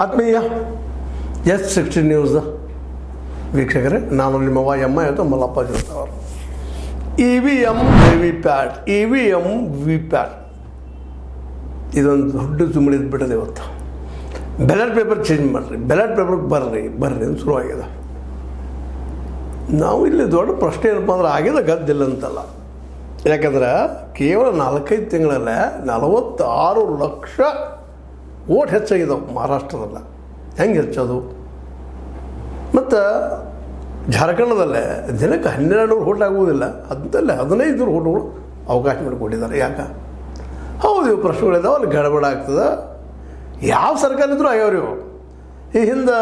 ಆತ್ಮೀಯ S60 news ವೀಕ್ಷಕರೇ, ನಾನು ನಿಮ್ಮವ ಎಮ್ಮ ಮಲ್ಲಪ್ಪ ಜೋತವರು. EVM ವಿ ಪ್ಯಾಟ್ ಇದೊಂದು ದೊಡ್ಡ ತುಮಳಿದ್ ಬಿಟ್ಟದೆ. ಇವತ್ತು ಬ್ಯಾಲೆಟ್ ಪೇಪರ್ ಚೇಂಜ್ ಮಾಡಿರಿ, ಬ್ಯಾಲೆಟ್ ಪೇಪರ್ಗೆ ಬರ್ರಿ ಅಂತ ಶುರುವಾಗಿದೆ. ನಾವು ಇಲ್ಲಿ ದೊಡ್ಡ ಪ್ರಶ್ನೆ ಏನಪ್ಪ ಅಂದ್ರೆ ಆಗಿದೆ ಗದ್ದಿಲ್ಲ ಅಂತಲ್ಲ. ಯಾಕಂದ್ರೆ ಕೇವಲ 4-5 ತಿಂಗಳಲ್ಲೇ 46 ಲಕ್ಷ ಓಟ್ ಹೆಚ್ಚಾಗಿದ್ದಾವೆ ಮಹಾರಾಷ್ಟ್ರದಲ್ಲ. ಹೆಂಗೆ ಹೆಚ್ಚೋದು? ಮತ್ತು ಜಾರ್ಖಂಡದಲ್ಲೇ ದಿನಕ್ಕೆ 1200 ಓಟ್ ಆಗುವುದಿಲ್ಲ, ಅದಲ್ಲೇ 1500 ಓಟ್ಗಳು ಅವಕಾಶ ಮಾಡಿಕೊಟ್ಟಿದ್ದಾರೆ. ಯಾಕೆ? ಹೌದು, ಇವು ಪ್ರಶ್ನೆಗಳಿದ್ದಾವೆ, ಅಲ್ಲಿ ಗಡಬಡ ಆಗ್ತದೆ. ಯಾವ ಸರ್ಕಾರ ಇದ್ದರೂ ಆಗ್ಯಾವ್ರಿ ಇವು. ಈ ಹಿಂದೆ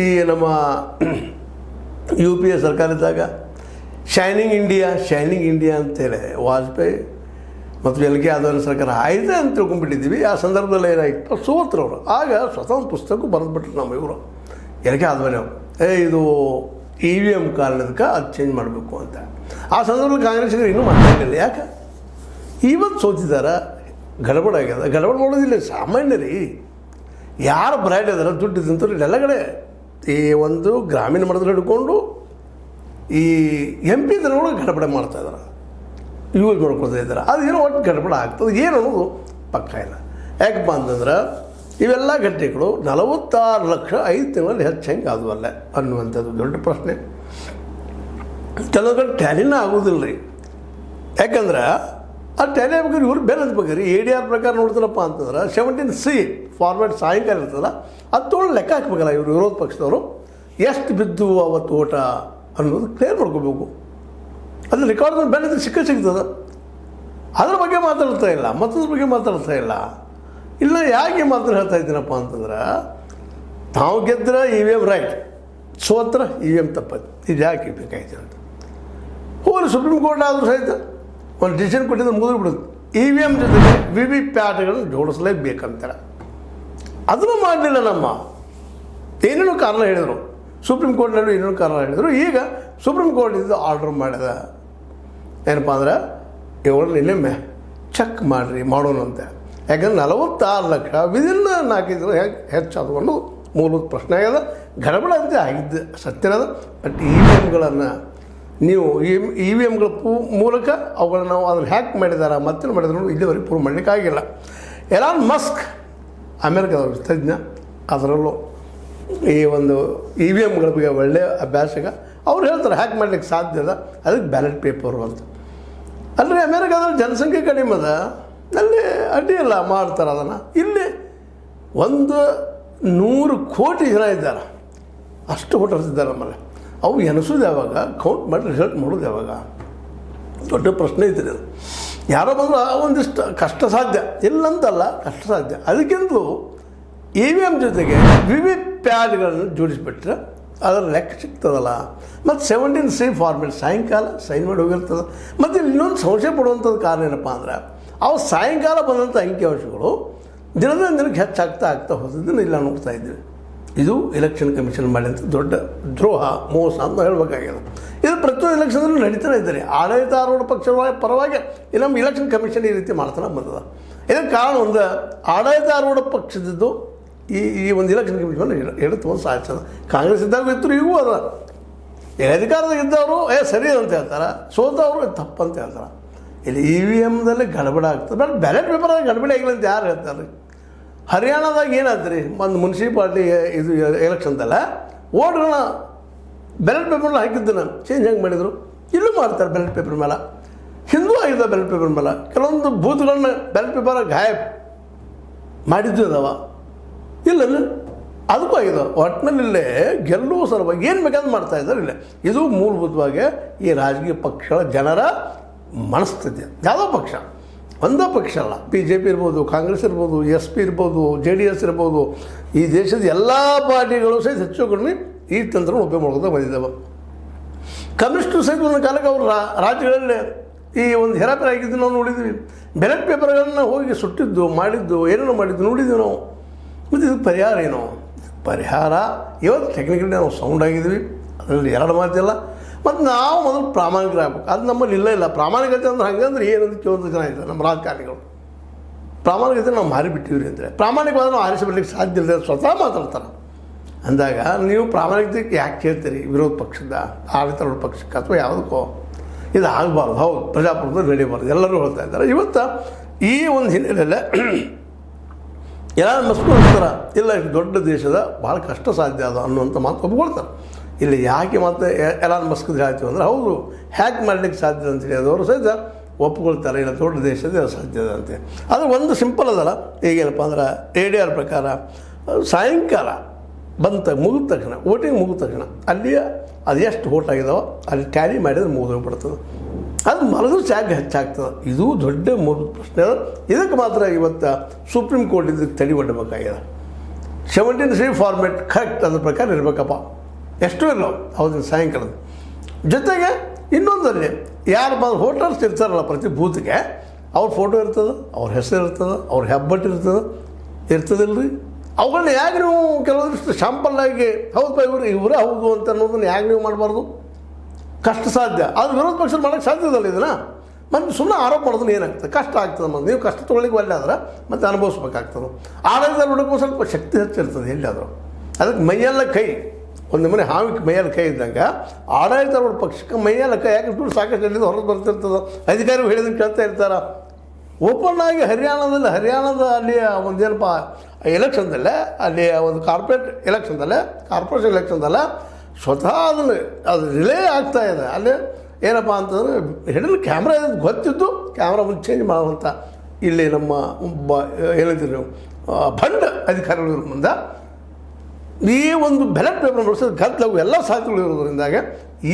ಈ ನಮ್ಮ UPA ಸರ್ಕಾರ ಇದ್ದಾಗ ಶೈನಿಂಗ್ ಇಂಡಿಯಾ ಅಂತೇಳಿ ವಾಜಪೇಯಿ ಮತ್ತು LK ಯಾದವ್ ಸರ್ಕಾರ ಆಯಿತು ಅಂತ ತಿಳ್ಕೊಂಡ್ಬಿಟ್ಟಿದ್ದೀವಿ. ಆ ಸಂದರ್ಭದಲ್ಲಿ ಏನಾಗಿತ್ತು, ಸೋತ್ರವರು. ಆಗ ಸ್ವತಃ ಒಂದು ಪುಸ್ತಕ ಬರೆದ್ಬಿಟ್ರು ನಮ್ಮ ಇವರು LK ಯಾದವ್ನವ್ರು, ಇದು EVM ಕಾರಣದಕ್ಕೆ ಅದು ಚೇಂಜ್ ಮಾಡಬೇಕು ಅಂತ. ಆ ಸಂದರ್ಭದಲ್ಲಿ ಕಾಂಗ್ರೆಸ್ಸಿಗರು ಇನ್ನೂ ಮಾತಾಡಿಲ್ಲ. ಯಾಕೆ? ಇವತ್ತು ಸೋತಿದ್ದಾರೆ, ಗಡಬಡ ಆಗ್ಯದ. ಗಡಬಡ ಮಾಡೋದಿಲ್ಲ, ಸಾಮಾನ್ಯ ರೀ. ಯಾರು ಬ್ರೈಟ್ ಇದಾರೆ, ದುಡ್ಡು ಇದ್ದಂಥವ್ರು ಎಲ್ಲ ಕಡೆ ಈ ಒಂದು ಗ್ರಾಮೀಣ ಮಟ್ಟದಲ್ಲಿ ಹಿಡ್ಕೊಂಡು ಈ MP ದರಗಳು ಗಡಬಡ ಮಾಡ್ತಾಯಿದ್ದಾರೆ, ಯೂಸ್ ಮಾಡ್ಕೊಳ್ತಾ ಇದ್ದಾರೆ. ಅದೇನೋ ಒಟ್ಟು ಗಡಬಡ ಆಗ್ತದೆ, ಏನು ಅನ್ನೋದು ಪಕ್ಕ ಇಲ್ಲ. ಯಾಕಪ್ಪ ಅಂತಂದ್ರೆ ಇವೆಲ್ಲ ಘಟನೆಗಳು 46 ಲಕ್ಷ 5 ತಿಂಗಳಲ್ಲಿ ಹೆಚ್ಚು ಹೆಂಗೆ ಆದವಲ್ಲ ಅನ್ನುವಂಥದ್ದು ದೊಡ್ಡ ಪ್ರಶ್ನೆ. ಕೆಲವು ಕಡೆ ಟ್ಯಾಲಿನ ಆಗೋದಿಲ್ಲ ರೀ. ಯಾಕಂದ್ರೆ ಆ ಟ್ಯಾಲಿ ಆಗ್ಬೇಕಾದ್ರೆ ಇವ್ರು ಬೇರೆ ಹಚ್ಬೇಕಾರೆ ADR ಪ್ರಕಾರ ನೋಡ್ತಾರಪ್ಪ ಅಂತಂದ್ರೆ 17C ಫಾರ್ಮ್ಯಾಟ್ ಸಾಯಂಕಾಲ ಇರ್ತದಲ್ಲ, ಅದು ತೊಗೊಂಡು ಲೆಕ್ಕ ಹಾಕ್ಬೇಕಲ್ಲ ಇವರು ವಿರೋಧ ಪಕ್ಷದವರು. ಎಷ್ಟು ಬಿದ್ದು ಅವತ್ತು ಓಟ ಅನ್ನೋದು ಕ್ಲಿಯರ್ ಮಾಡ್ಕೋಬೇಕು. ಅದು ರೆಕಾರ್ಡ್ ಬೇರೆ ಸಿಗ್ತದೆ. ಅದ್ರ ಬಗ್ಗೆ ಮಾತಾಡ್ತಾ ಇಲ್ಲ, ಮತ್ತದ್ರ ಬಗ್ಗೆ ಮಾತಾಡ್ತಾ ಇಲ್ಲ. ಇಲ್ಲ, ಯಾಕೆ ಮಾತ್ರ ಹೇಳ್ತಾ ಇದ್ದೀನಪ್ಪ ಅಂತಂದ್ರೆ, ನಾವು ಗೆದ್ರೆ EVM ರೈಟ್, ಸೋತ್ರ EVM ತಪ್ಪದು. ಇದು ಯಾಕೆ ಬೇಕಾಯ್ತು ಅಂತ ಹೋಗಿ ಸುಪ್ರೀಂ ಕೋರ್ಟ್ ಆದರೂ ಸಹಿತ ಒಂದು ಡಿಸಿಷನ್ ಕೊಟ್ಟಿದ್ದು ಮುಗಿದು ಬಿಡೋದು. EVM ಜೊತೆಗೆ VVPATಗಳನ್ನು ಜೋಡಿಸಲೇಬೇಕಂತಾರೆ. ಅದನ್ನು ಮಾಡಲಿಲ್ಲ. ನಮ್ಮ ಏನೇನೋ ಕಾರಣ ಹೇಳಿದರು, ಸುಪ್ರೀಂ ಕೋರ್ಟ್ನಲ್ಲೂ ಏನೇನೋ ಕಾರಣ ಹೇಳಿದರು. ಈಗ ಸುಪ್ರೀಂ ಕೋರ್ಟಿಂದ ಆರ್ಡರ್ ಮಾಡಿದ ಏನಪ್ಪ ಅಂದ್ರೆ, ಇವುಗಳನ್ನ ಇನ್ನೊಮ್ಮೆ ಚೆಕ್ ಮಾಡಿರಿ ಮಾಡೋಣ ಅಂತ. ಯಾಕಂದ್ರೆ 46 ಲಕ್ಷ ವಿದಿನ್ನ 4 ದಿನ ಹೇಗೆ ಹೆಚ್ಚಾದವು ಅನ್ನೋದು ಮೂಲಭೂತ ಪ್ರಶ್ನೆ ಆಗ್ಯದ. ಗಡಬಡ ಅಂತ ಆಗಿದ್ದು ಸತ್ಯನದ. ಬಟ್ EVMಗಳನ್ನು ನೀವು EVMಗಳ ಮೂಲಕ ಅವುಗಳನ್ನ ನಾವು ಅದನ್ನು ಹ್ಯಾಕ್ ಮಾಡಿದಾರ ಮತ್ತೇನು ಮಾಡಿದ್ರು ಇಲ್ಲಿವರೆಗೆ ಪ್ರೂವ್ ಮಾಡಲಿಕ್ಕಾಗಿಲ್ಲ. ಎಲಾನ್ ಮಸ್ಕ್ ಅಮೇರಿಕಾದವ್ರು ತಜ್ಞ, ಅದರಲ್ಲೂ ಈ ಒಂದು EVMಗಳ ಬಗ್ಗೆ ಒಳ್ಳೆಯ ಅಭ್ಯಾಸಕ. ಅವ್ರು ಹೇಳ್ತಾರೆ ಹ್ಯಾಕ್ ಮಾಡಲಿಕ್ಕೆ ಸಾಧ್ಯ ಅದ, ಅದಕ್ಕೆ ಬ್ಯಾಲೆಟ್ ಪೇಪರು ಅಂತ. ಅಲ್ಲರಿ ಅಮೇರಿಕಾದಲ್ಲಿ ಜನಸಂಖ್ಯೆ ಕಡಿಮೆ ಅದ, ಅಲ್ಲಿ ಅಡ್ಡಿಯಿಲ್ಲ ಮಾಡ್ತಾರೆ ಅದನ್ನು. ಇಲ್ಲಿ 100 ಕೋಟಿ ಜನ ಇದ್ದಾರೆ, ಅಷ್ಟು ವೋಟರ್ಸ್ ಇದ್ದಾರೆ ನಮ್ಮಲ್ಲಿ. ಅವು ಎನಿಸೋದು ಯಾವಾಗ, ಕೌಂಟ್ ಮಾಡಿ ರಿಸಲ್ಟ್ ಮಾಡೋದು ಯಾವಾಗ? ದೊಡ್ಡ ಪ್ರಶ್ನೆ ಐತ್ರಿ ಅದು. ಯಾರೋ ಬಂದರೂ ಒಂದಿಷ್ಟು ಕಷ್ಟ ಸಾಧ್ಯ, ಇಲ್ಲಂತಲ್ಲ, ಕಷ್ಟ ಸಾಧ್ಯ. ಅದಕ್ಕಿಂತಲೂ EVM ಜೊತೆಗೆ VVPATಗಳನ್ನು ಜೋಡಿಸಿಬಿಟ್ರೆ ಅದರ ಲೆಕ್ಕ ಸಿಗ್ತದಲ್ಲ. ಮತ್ತು 17C ಫಾರ್ಮೆಟ್ ಸಾಯಂಕಾಲ ಸೈನ್ ಮಾಡಿ ಹೋಗಿರ್ತದೆ. ಮತ್ತು ಇಲ್ಲಿ ಇನ್ನೊಂದು ಸಂಶಯ ಪಡುವಂಥದ್ದು ಕಾರಣ ಏನಪ್ಪ ಅಂದ್ರೆ, ಅವು ಸಾಯಂಕಾಲ ಬಂದಂಥ ಅಂಕಿಅಂಶಗಳು ದಿನಕ್ಕೆ ಹೆಚ್ಚಾಗ್ತಾ ಹೋದದನ್ನು ಇಲ್ಲ ನೋಡ್ತಾ ಇದ್ದೀವಿ. ಇದು ಎಲೆಕ್ಷನ್ ಕಮಿಷನ್ ಮಾಡಿದಂಥ ದೊಡ್ಡ ದ್ರೋಹ, ಮೋಸ ಅಂತ ಹೇಳಬೇಕಾಗಿದೆ. ಇದು ಪ್ರತಿಯೊಂದು ಎಲೆಕ್ಷನ್ದಲ್ಲೂ ನಡೀತಾನೆ ಇದ್ದಾರೆ. ಆಡಳಿತಾರೂಢ ಪಕ್ಷದ ಪರವಾಗಿ ನಮ್ಮ ಎಲೆಕ್ಷನ್ ಕಮಿಷನ್ ಈ ರೀತಿ ಮಾಡ್ತಾನೆ ಬಂದದ. ಇದಕ್ಕೆ ಕಾರಣ ಒಂದು ಆಡಳಿತಾರೂಢ ಪಕ್ಷದ್ದು ಈ ಒಂದು ಎಲೆಕ್ಷನ್ ಕಮಿಷನ್ ಹೇಳುತ್ತೆ ಒಂದು ಸಾಧಿಸೋದು. ಕಾಂಗ್ರೆಸ್ ಇದ್ದಾಗ ಇತ್ತು, ಈಗೂ ಅದ. ಅಧಿಕಾರದಾಗ ಇದ್ದವರು ಸರಿ ಅಂತ ಹೇಳ್ತಾರೆ, ಸೋತವರು ತಪ್ಪಂತ ಹೇಳ್ತಾರೆ. ಇಲ್ಲಿ EVMದಲ್ಲಿ ಗಡಬಡ ಆಗ್ತದೆ. ಬಟ್ ಬ್ಯಾಲೆಟ್ ಪೇಪರ್ದಾಗ ಗಡಬಡ ಆಗಿಲ್ಲ ಅಂತ ಯಾರು ಹೇಳ್ತಾರೆ? ಹರಿಯಾಣದಾಗ ಏನಾದ್ರಿ, ಒಂದು ಮುನ್ಸಿಪಾಲ್ಟಿ ಇದು ಎಲೆಕ್ಷನ್ದಲ್ಲ ಓಟ್ಗಳನ್ನ ಬ್ಯಾಲೆಟ್ ಪೇಪರ್ನ ಹಾಕಿದ್ದನ್ನು ಚೇಂಜ್ ಹೆಂಗೆ ಮಾಡಿದರು? ಇಲ್ಲೂ ಮಾಡ್ತಾರೆ ಬ್ಯಾಲೆಟ್ ಪೇಪರ್ ಮೇಲೆ. ಹಿಂದೂ ಆಗಿದೆ ಬ್ಯಾಲೆಟ್ ಪೇಪರ್ ಮೇಲೆ. ಕೆಲವೊಂದು ಬೂತ್ಗಳನ್ನ ಬ್ಯಾಲೆಟ್ ಪೇಪರ್ ಗಾಯಬ್ ಮಾಡಿದ್ದು ಅದಾವ, ಇಲ್ಲ ಅದಕ್ಕೂ ಆಗಿದೆ. ಒಟ್ಟಿನಲ್ಲಿಲ್ಲೇ ಗೆಲ್ಲುವ ಸಲುವಾಗಿ ಏನು ಬೇಕಾದ್ರೂ ಮಾಡ್ತಾ ಇದ್ದಾರೆ. ಇಲ್ಲ, ಇದು ಮೂಲಭೂತವಾಗಿ ಈ ರಾಜಕೀಯ ಪಕ್ಷಗಳ ಜನರ ಮನಸ್ಥಿತಿ. ಯಾವುದೋ ಪಕ್ಷ, ಒಂದೇ ಪಕ್ಷ ಅಲ್ಲ, BJP ಇರ್ಬೋದು, ಕಾಂಗ್ರೆಸ್ ಇರ್ಬೋದು, SP ಇರ್ಬೋದು, JDS ಇರ್ಬೋದು, ಈ ದೇಶದ ಎಲ್ಲ ಪಾರ್ಟಿಗಳು ಸಹಿತ ಹೆಚ್ಚು ಕಡಿಮೆ ಈ ತಂತ್ರವನ್ನು ಉಪಯೋಗ ಮಾಡ್ಕೊತಾ ಬಂದಿದ್ದಾವೆ. ಕಮ್ಯುನಿಸ್ಟರು ಸಹಿತ ಒಂದು ಕಾಲಕ್ಕೆ ಅವರು ರಾಜ್ಯಗಳಲ್ಲಿ ಈ ಒಂದು ಹೆರಾಪೇರ ಆಗಿದ್ದು ನಾವು ನೋಡಿದ್ವಿ. ಬ್ಯಾಲೆಟ್ ಪೇಪರ್ಗಳನ್ನು ಹೋಗಿ ಸುಟ್ಟಿದ್ದು, ಮಾಡಿದ್ದು, ಏನೇನೋ ಮಾಡಿದ್ದು ನೋಡಿದ್ವಿ ನಾವು. ಮತ್ತು ಇದಕ್ಕೆ ಪರಿಹಾರ ಏನು? ಪರಿಹಾರ ಇವತ್ತು ಟೆಕ್ನಿಕಲಿ ನಾವು ಸೌಂಡ್ ಆಗಿದ್ವಿ, ಅದರಲ್ಲಿ ಎರಡು ಮಾತಿಲ್ಲ. ಮತ್ತು ನಾವು ಮೊದಲು ಪ್ರಾಮಾಣಿಕರಾಗಬೇಕು. ಅದು ನಮ್ಮಲ್ಲಿ ಇಲ್ಲ. ಪ್ರಾಮಾಣಿಕತೆ ಅಂದ್ರೆ ಹಂಗಂದ್ರೆ ಏನಂತ ಕೇಳೋದು ಜನ ಇದ್ದಾರೆ ನಮ್ಮ ರಾಜಕಾರಣಿಗಳು. ಪ್ರಾಮಾಣಿಕತೆ ನಾವು ಮಾರಿಬಿಟ್ಟಿವ್ರಿ ಅಂದರೆ ಪ್ರಾಮಾಣಿಕವಾದ ನಾವು ಆರಿಸಿಬಿಡ್ಲಿಕ್ಕೆ ಸಾಧ್ಯ ಇಲ್ಲದೆ ಸ್ವತಃ ಮಾತಾಡ್ತಾರೆ. ಅಂದಾಗ ನೀವು ಪ್ರಾಮಾಣಿಕತೆಗೆ ಯಾಕೆ ಕೇಳ್ತೀರಿ? ವಿರೋಧ ಪಕ್ಷದ ಆಡಳಿತಾರೂಢ ಪಕ್ಷಕ್ಕೆ ಅಥವಾ ಯಾವುದಕ್ಕೋ ಇದು ಆಗಬಾರ್ದು. ಹೌದು, ಪ್ರಜಾಪ್ರಭುತ್ವ ನಡೀಬಾರ್ದು ಎಲ್ಲರೂ ಹೇಳ್ತಾ ಇದ್ದಾರೆ. ಇವತ್ತು ಈ ಒಂದು ಹಿನ್ನೆಲೆಯಲ್ಲೇ ಎಲಾನ್ ಮಸ್ಕ್ ಹೇಳ್ತಾರೆ, ಇಲ್ಲ ದೊಡ್ಡ ದೇಶದ ಭಾಳ ಕಷ್ಟ ಸಾಧ್ಯ ಅದು ಅನ್ನುವಂಥ ಮಾತು ಒಪ್ಕೊಳ್ತಾರೆ. ಇಲ್ಲಿ ಯಾಕೆ ಮತ್ತೆ ಎಲಾನ್ ಮಸ್ಕ್ ಹೇಳ್ತೀವಿ ಅಂದರೆ ಹೌದು ಹ್ಯಾಕ್ ಮಾಡಲಿಕ್ಕೆ ಸಾಧ್ಯ ಅಂತೇಳಿ ಅದವರು ಸಹಿತ ಒಪ್ಕೊಳ್ತಾರೆ. ಇಲ್ಲ ದೊಡ್ಡ ದೇಶದ ಸಾಧ್ಯದ ಅಂತೆ. ಅದು ಒಂದು ಸಿಂಪಲ್ ಅದಲ್ಲ. ಈಗೇನಪ್ಪ ಅಂದ್ರೆ ADR ಪ್ರಕಾರ ಸಾಯಂಕಾಲ ಮುಗಿದ ತಕ್ಷಣ ವೋಟಿಂಗ್ ಮುಗಿದ ತಕ್ಷಣ ಅಲ್ಲಿಯ ಅದು ಎಷ್ಟು ವೋಟ್ ಆಗಿದಾವೋ ಅಲ್ಲಿ ಟ್ಯಾಲಿ ಮಾಡಿದ್ರೆ ಮುಗಿದೋಗ್ಬಿಡ್ತದೆ. ಅದು ಮರದ್ರ ಚಾರ್ಜ್ ಹೆಚ್ಚಾಗ್ತದೆ. ಇದು ದೊಡ್ಡ ಮೂರು ಪ್ರಶ್ನೆ ಅದ. ಇದಕ್ಕೆ ಮಾತ್ರ ಇವತ್ತು ಸುಪ್ರೀಂ ಕೋರ್ಟ್ ಇದಕ್ಕೆ ತಡೆ ಒಡ್ಡಬೇಕಾಗಿದೆ. 17C ಫಾರ್ಮೆಟ್ ಕರೆಕ್ಟ್ ಅದ್ರ ಪ್ರಕಾರ ಇರಬೇಕಪ್ಪ, ಎಷ್ಟು ಇಲ್ಲ ಹೌದು ಸಾಯಂಕಾಲದ ಜೊತೆಗೆ ಇನ್ನೊಂದಲ್ಲಿ ಯಾರು ವೋಟರ್ಸ್ ಇರ್ತಾರಲ್ಲ ಪ್ರತಿ ಬೂತ್ಗೆ ಅವ್ರ ಫೋಟೋ ಇರ್ತದೆ, ಅವ್ರ ಹೆಸರು ಇರ್ತದೆ, ಅವ್ರ ಹೆಬ್ಬಟ್ಟು ಇರ್ತದಿಲ್ಲರಿ. ಅವುಗಳನ್ನ ಯಾಕೆ ನೀವು ಕೆಲವೊಂದಿಷ್ಟು ಶಾಂಪಲ್ಲಾಗಿ ಹೌದು ಇವರೇ ಹೌದು ಅಂತ ಅನ್ನೋದನ್ನು ಯಾಕೆ ನೀವು ಮಾಡಬಾರ್ದು? ಕಷ್ಟ ಸಾಧ್ಯ. ಅದು ವಿರೋಧ ಪಕ್ಷ ಮಾಡೋಕ್ಕೆ ಸಾಧ್ಯದಲ್ಲ ಇದನ್ನು. ಮತ್ತು ಸುಮ್ಮನೆ ಆರೋಪ ಮಾಡೋದನ್ನ ಏನಾಗ್ತದೆ? ಕಷ್ಟ ಆಗ್ತದೆ. ಮತ್ತು ನೀವು ಕಷ್ಟ ತೊಗೊಳ್ಳಿಕ್ಕೆ ಒಳ್ಳೆ ಆದ್ರೆ ಮತ್ತು ಅನುಭವಿಸ್ಬೇಕಾಗ್ತದೆ. ಆಡಳಿತ ನೋಡೋಕ್ಕೂ ಸ್ವಲ್ಪ ಶಕ್ತಿ ಹೆಚ್ಚಿರ್ತದೆ ಎಲ್ಲಿಯಾದರೂ. ಅದಕ್ಕೆ ಮೈಯೆಲ್ಲ ಕೈ ಒಂದು ಮನೆ ಹಾವಿಗೆ ಮೈಯಲ್ಲಿ ಕೈ ಇದ್ದಂಗೆ ಆಡಳಿತಾರೂಢ ಪಕ್ಷಕ್ಕೆ ಮೈಯೆಲ್ಲ ಕೈ ಯಾಕೆ ದುಡ್ಡು ಸಾಕಷ್ಟು ಎಲ್ಲಿಂದ ಹೊರಗೆ ಬರ್ತಿರ್ತದೆ. ಅಧಿಕಾರಿಗಳು ಹೇಳಿದಂಗೆ ಕೇಳ್ತಾ ಇರ್ತಾರೆ. ಓಪನ್ ಆಗಿ ಹರಿಯಾಣದ ಅಲ್ಲಿಯ ಒಂದೇನಪ್ಪ ಎಲೆಕ್ಷನ್ದಲ್ಲೇ ಅಲ್ಲಿ ಒಂದು ಕಾರ್ಪೊರೇಷನ್ ಎಲೆಕ್ಷನ್ದಲ್ಲೇ ಸ್ವತಃ ಅದು ರಿಲೇ ಆಗ್ತಾಯಿದೆ. ಅಲ್ಲಿ ಏನಪ್ಪ ಅಂತಂದರೆ ಹಿಡಿದು ಕ್ಯಾಮ್ರಾ ಗೊತ್ತಿದ್ದು ಕ್ಯಾಮ್ರಾ ಮುಂದೆ ಚೇಂಜ್ ಮಾಡುವಂಥ ಇಲ್ಲಿ ನಮ್ಮ ಒಬ್ಬ ಹೇಳಿದ್ರು ನೀವು ಭಂಡ ಅಧಿಕಾರಿಗಳ ಮುಂದೆ ಈ ಒಂದು ಬ್ಯಾಲೆಟ್ ಪೇಪರ್ ಬಳಸೋದು ಗದ್ದಲವು ಎಲ್ಲ ಸಾಧ್ಯಗಳು ಇರೋದ್ರಿಂದಾಗೆ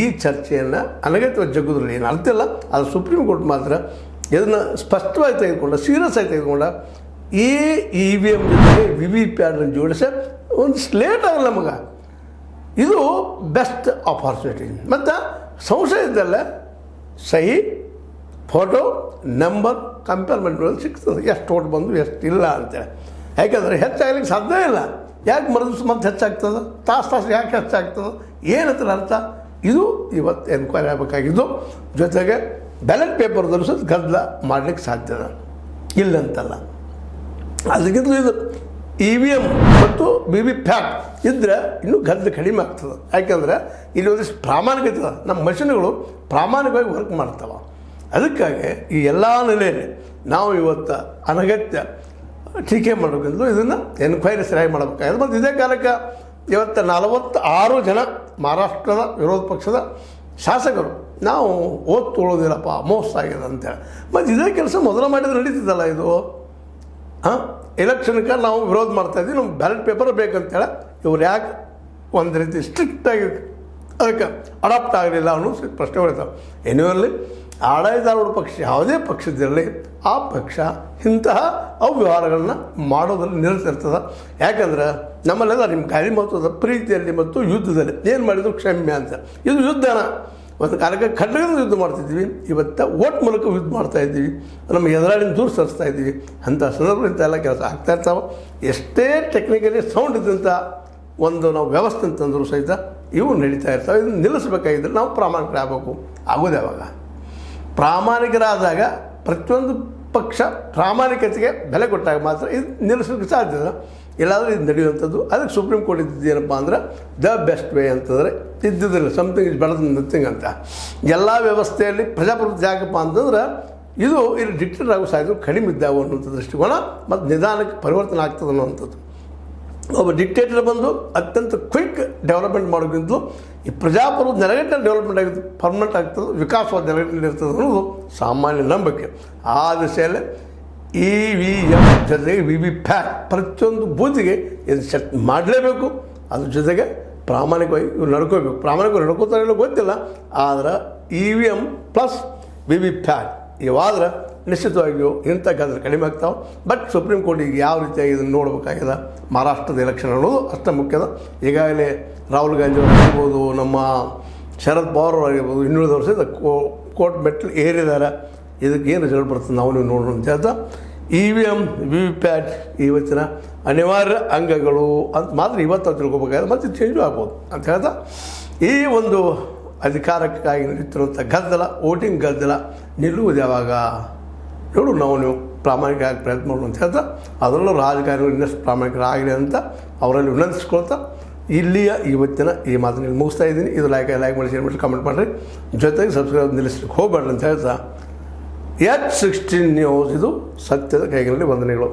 ಈ ಚರ್ಚೆಯನ್ನು ಅನಗತ್ಯವಾಗಿ ಜಗ್ಗೋದ್ರಲ್ಲಿ ಏನು ಅರ್ಥ ಇಲ್ಲ. ಅದು ಸುಪ್ರೀಂ ಕೋರ್ಟ್ ಮಾತ್ರ ಇದನ್ನು ಸ್ಪಷ್ಟವಾಗಿ ತೆಗೆದುಕೊಂಡ, ಸೀರಿಯಸ್ ಆಗಿ ತೆಗೆದುಕೊಂಡ. ಈ EVM ಜೊತೆಗೆ VVPAT ಜೋಡಿಸಿ ಒಂದು ಸ್ಲೇಟ್ ಆಗಲ್ಲ ನಮಗೆ. ಇದು ಬೆಸ್ಟ್ ಆಪರ್ಚುನಿಟಿ. ಮತ್ತು ಸಂಶಯ ಇದ್ದಲ್ಲೇ ಸಹಿ, ಫೋಟೋ, ನಂಬರ್ ಕಂಪೇರ್ಮೆಂಟ್ಗಳಲ್ಲಿ ಸಿಗ್ತದೆ ಎಷ್ಟು ಓಟ್ ಬಂದು ಎಷ್ಟು ಇಲ್ಲ ಅಂತೇಳಿ. ಯಾಕೆಂದರೆ ಹೆಚ್ಚಾಗಲಿಕ್ಕೆ ಸಾಧ್ಯ ಇಲ್ಲ. ಯಾಕೆ ಮರದಿವ್ಸ ಮತ್ತೆ ಹೆಚ್ಚಾಗ್ತದೆ? ತಾಸು ಯಾಕೆ ಹೆಚ್ಚಾಗ್ತದೆ? ಏನಂತ ಅರ್ಥ? ಇದು ಇವತ್ತು ಎನ್ಕ್ವೈರಿ ಆಗಬೇಕಾಗಿದ್ದು. ಜೊತೆಗೆ ಬ್ಯಾಲೆಟ್ ಪೇಪರ್ದಲ್ಲೂ ಸಹ ಗದ್ದಲ ಮಾಡಲಿಕ್ಕೆ ಸಾಧ್ಯದ ಇಲ್ಲಂತಲ್ಲ. ಅದಕ್ಕಿಂತಲೂ ಇದು EVM ಮತ್ತು VVPAT ಇದ್ದರೆ ಇನ್ನೂ ಗದ್ದಲ ಕಡಿಮೆ ಆಗ್ತದೆ. ಯಾಕೆಂದರೆ ಇಲ್ಲಿ ಒಂದಿಷ್ಟು ಪ್ರಾಮಾಣಿಕತೆ ಇದೆ. ನಮ್ಮ ಮಷಿನ್ಗಳು ಪ್ರಾಮಾಣಿಕವಾಗಿ ವರ್ಕ್ ಮಾಡ್ತಾವೆ. ಅದಕ್ಕಾಗಿ ಈ ಎಲ್ಲ ನೆಲೆಯಲ್ಲಿ ನಾವು ಇವತ್ತು ಅನಗತ್ಯ ಟೀಕೆ ಮಾಡಬೇಕಂದ್ರೂ ಇದನ್ನು ಎನ್ಕ್ವೈರಿ ಸರಿಯಾಗಿ ಮಾಡಬೇಕಾಗಿದೆ. ಮತ್ತು ಇದೇ ಕಾಲಕ್ಕೆ ಇವತ್ತು 46 ಜನ ಮಹಾರಾಷ್ಟ್ರದ ವಿರೋಧ ಪಕ್ಷದ ಶಾಸಕರು ನಾವು ಓದ್ ತೊಗೊಳ್ಳೋದಿಲ್ಲಪ್ಪ ಮೋಸ ಆಗಿದೆ ಅಂತೇಳಿ. ಮತ್ತು ಇದೇ ಕೆಲಸ ಮೊದಲು ಮಾಡಿದ್ರೆ ನಡೀತಿದ್ದಲ್ಲ ಇದು. ಎಲೆಕ್ಷನ್ಗೆ ನಾವು ವಿರೋಧ ಮಾಡ್ತಾಯಿದ್ವಿ, ನಮ್ಗೆ ಬ್ಯಾಲೆಟ್ ಪೇಪರ್ ಬೇಕಂತೇಳಿ. ಇವ್ರು ಯಾಕೆ ಒಂದು ರೀತಿ ಸ್ಟ್ರಿಕ್ಟಾಗಿ ಅದಕ್ಕೆ ಅಡಾಪ್ಟ್ ಆಗಲಿಲ್ಲ ಅನ್ನೋ ಪ್ರಶ್ನೆಗಳಿದ್ದಾವೆ. ಎನ್ಯೂವಲ್ಲಿ ಆಡಳಿತಾರೂಢ ಪಕ್ಷ ಯಾವುದೇ ಪಕ್ಷದಿರಲಿ ಆ ಪಕ್ಷ ಇಂತಹ ಅವ್ಯವಹಾರಗಳನ್ನ ಮಾಡೋದ್ರಲ್ಲಿ ನಿಲ್ತಿರ್ತದೆ. ಯಾಕಂದ್ರೆ ನಮ್ಮಲ್ಲೆಲ್ಲ ನಿಮ್ಮ ಗಾಳಿ ಮಹತ್ವದ ಪ್ರೀತಿಯಲ್ಲಿ ಮತ್ತು ಯುದ್ಧದಲ್ಲಿ ಏನು ಮಾಡಿದ್ರು ಕ್ಷಮ್ಯ ಅಂತ. ಇದು ಯುದ್ಧನ ಒಂದು ಕಾಲಕ್ಕೆ ಖಡ್ಗದಿಂದ ಯುದ್ಧ ಮಾಡ್ತಿದ್ವಿ, ಇವತ್ತು ಓಟ್ ಮೂಲಕ ಯುದ್ಧ ಮಾಡ್ತಾಯಿದ್ದೀವಿ, ನಮ್ಮ ಎದುರಾಳಿನ ದೂರ ಸರಿಸ್ತಾ ಇದ್ದೀವಿ. ಅಂಥ ಸಂದರ್ಭದಿಂದ ಎಲ್ಲ ಕೆಲಸ ಆಗ್ತಾ ಇರ್ತಾವೆ. ಎಷ್ಟೇ ಟೆಕ್ನಿಕಲಿ ಸೌಂಡ್ ಇದ್ದಂಥ ಒಂದು ನಾವು ವ್ಯವಸ್ಥೆ ಅಂತಂದರೂ ಸಹಿತ ಇವು ನಡೀತಾ ಇರ್ತವೆ. ಇದನ್ನು ನಿಲ್ಲಿಸಬೇಕಾಗಿದ್ದರೆ ನಾವು ಪ್ರಾಮಾಣಿಕರಾಗಬೇಕು. ಆಗೋದು ಯಾವಾಗ? ಪ್ರಾಮಾಣಿಕರಾದಾಗ ಪ್ರತಿಯೊಂದು ಪಕ್ಷ ಪ್ರಾಮಾಣಿಕತೆಗೆ ಬೆಲೆ ಕೊಟ್ಟಾಗ ಮಾತ್ರ ಇದು ನಿಲ್ಲಿಸೋಕ್ಕೆ ಸಾಧ್ಯದ. ಇಲ್ಲಾಂದರೆ ಇದು ನಡೆಯುವಂಥದ್ದು. ಅದಕ್ಕೆ ಸುಪ್ರೀಂ ಕೋರ್ಟ್ ಇದ್ದಿದ್ದೇನಪ್ಪ ಅಂದ್ರೆ ದ ಬೆಸ್ಟ್ ವೇ ಅಂತಂದರೆ ಇದ್ದಿದ್ದಿಲ್ಲ, something is better than nothing ಅಂತ. ಎಲ್ಲ ವ್ಯವಸ್ಥೆಯಲ್ಲಿ ಪ್ರಜಾಪ್ರಭುತ್ವ ಯಾಕಪ್ಪ ಅಂತಂದ್ರೆ ಇದು ಇಲ್ಲಿ ಡಿಕ್ಟೇಟರ್ ಆಗೋ ಸಾಧ್ಯತೆ ಕಡಿಮೆ ಇದ್ದಾವೆ ಅನ್ನುವಂಥ ದೃಷ್ಟಿಕೋನ ಮತ್ತು ನಿಧಾನಕ್ಕೆ ಪರಿವರ್ತನೆ ಆಗ್ತದೆ ಅನ್ನುವಂಥದ್ದು. ಒಬ್ಬ ಡಿಕ್ಟೇಟರ್ ಬಂದು ಅತ್ಯಂತ ಕ್ವಿಕ್ ಡೆವಲಪ್ಮೆಂಟ್ ಮಾಡೋಕ್ಕಿಂತಲೂ ಈ ಪ್ರಜಾಪ್ರಭುತ್ವ ನೆಲೆಗಟ್ಟಲ್ಲಿ ಡೆವಲಪ್ಮೆಂಟ್ ಆಗಿದ್ದು ಪರ್ಮನೆಂಟ್ ಆಗ್ತದೆ, ವಿಕಾಸವಾದ ನೆಲೆಗಟ್ಟಲ್ಲಿ ಇರ್ತದೆ ಅನ್ನೋದು ಸಾಮಾನ್ಯ ನಂಬಿಕೆ. ಆ ದಿಶೆಯಲ್ಲಿ EVM ಜೊತೆಗೆ VVPAT ಪ್ರತಿಯೊಂದು ಬೂತಿಗೆ ಇದು ಸೆಟ್ ಮಾಡಲೇಬೇಕು. ಅದ್ರ ಜೊತೆಗೆ ಪ್ರಾಮಾಣಿಕವಾಗಿ ಇವ್ರು ನಡ್ಕೋಬೇಕು. ಪ್ರಾಮಾಣಿಕವಾಗಿ ನಡ್ಕೋತಾರೆ ಇಲ್ಲ ಗೊತ್ತಿಲ್ಲ, ಆದರೆ EVM ಪ್ಲಸ್ VVPAT ಇವಾದ್ರೆ ನಿಶ್ಚಿತವಾಗಿಯೂ ಇಂಥ ಗದ್ದಲ ಕಡಿಮೆ ಆಗ್ತಾವೆ. ಬಟ್ ಸುಪ್ರೀಂ ಕೋರ್ಟಿಗೆ ಯಾವ ರೀತಿಯಾಗಿ ಇದನ್ನು ನೋಡಬೇಕಾಗಿದೆ ಮಹಾರಾಷ್ಟ್ರದ ಎಲೆಕ್ಷನ್ ಅನ್ನೋದು ಅಷ್ಟೇ ಮುಖ್ಯದ. ಈಗಾಗಲೇ ರಾಹುಲ್ ಗಾಂಧಿ ಅವರು ಆಗಿರ್ಬೋದು, ನಮ್ಮ ಶರದ್ ಪವಾರ್ ಅವರು ಆಗಿರ್ಬೋದು, ಇನ್ನುಳಿದ ವರ್ಷದ ಕೋರ್ಟ್ ಮೆಟ್ಲು ಏರಿದ್ದಾರೆ. ಇದಕ್ಕೆ ಏನು ರಿಸಲ್ಟ್ ಬರ್ತದೆ ನಾವು ನೀವು ನೋಡೋಣ ಅಂತ ಹೇಳ್ತಾ EVM VVPAT ಇವತ್ತಿನ ಅನಿವಾರ್ಯ ಅಂಗಗಳು ಅಂತ ಮಾತ್ರ ಇವತ್ತು ತಿಳ್ಕೊಬೇಕಾಗಿದೆ. ಮತ್ತು ಚೇಂಜು ಆಗ್ಬೋದು ಅಂತ ಹೇಳ್ತಾ ಈ ಒಂದು ಅಧಿಕಾರಕ್ಕಾಗಿ ನಡೀತಿರುವಂಥ ಗದ್ದಲ, ವೋಟಿಂಗ್ ಗದ್ದಲ ನಿಲ್ಲುವುದು ಯಾವಾಗ ನೋಡು ನಾವು ನೀವು ಪ್ರಾಮಾಣಿಕ ಆಗಿ ಪ್ರಯತ್ನ ಮಾಡೋಣ ಅಂತ ಹೇಳ್ತಾ, ಅದರಲ್ಲೂ ರಾಜಕಾರಣಿಗಳು ಇನ್ನಷ್ಟು ಪ್ರಾಮಾಣಿಕರಾಗಲಿ ಅಂತ ಅವರಲ್ಲಿ ವಿನಂತಿಸ್ಕೊಳ್ತಾ ಇಲ್ಲಿಯ ಇವತ್ತಿನ ಈ ಮಾತನ್ನು ಮುಗಿಸ್ತಾ ಇದ್ದೀನಿ. ಇದು ಲೈಕ್ ಮಾಡಿ, ಶೇರ್ ಮಾಡಿ, ಕಮೆಂಟ್ ಮಾಡಿರಿ. ಜೊತೆಗೆ ಸಬ್ಸ್ಕ್ರೈಬ್ ನಿಲ್ಲಿಸ್ಲಿಕ್ಕೆ ಹೋಗಬೇಡ್ರಿ ಅಂತ ಹೇಳ್ತಾ H16 ನ್ಯೂಸ್ ಇದು ಸತ್ಯದ ಕೈಗಳಲ್ಲಿ ವಂದನೆಗಳು.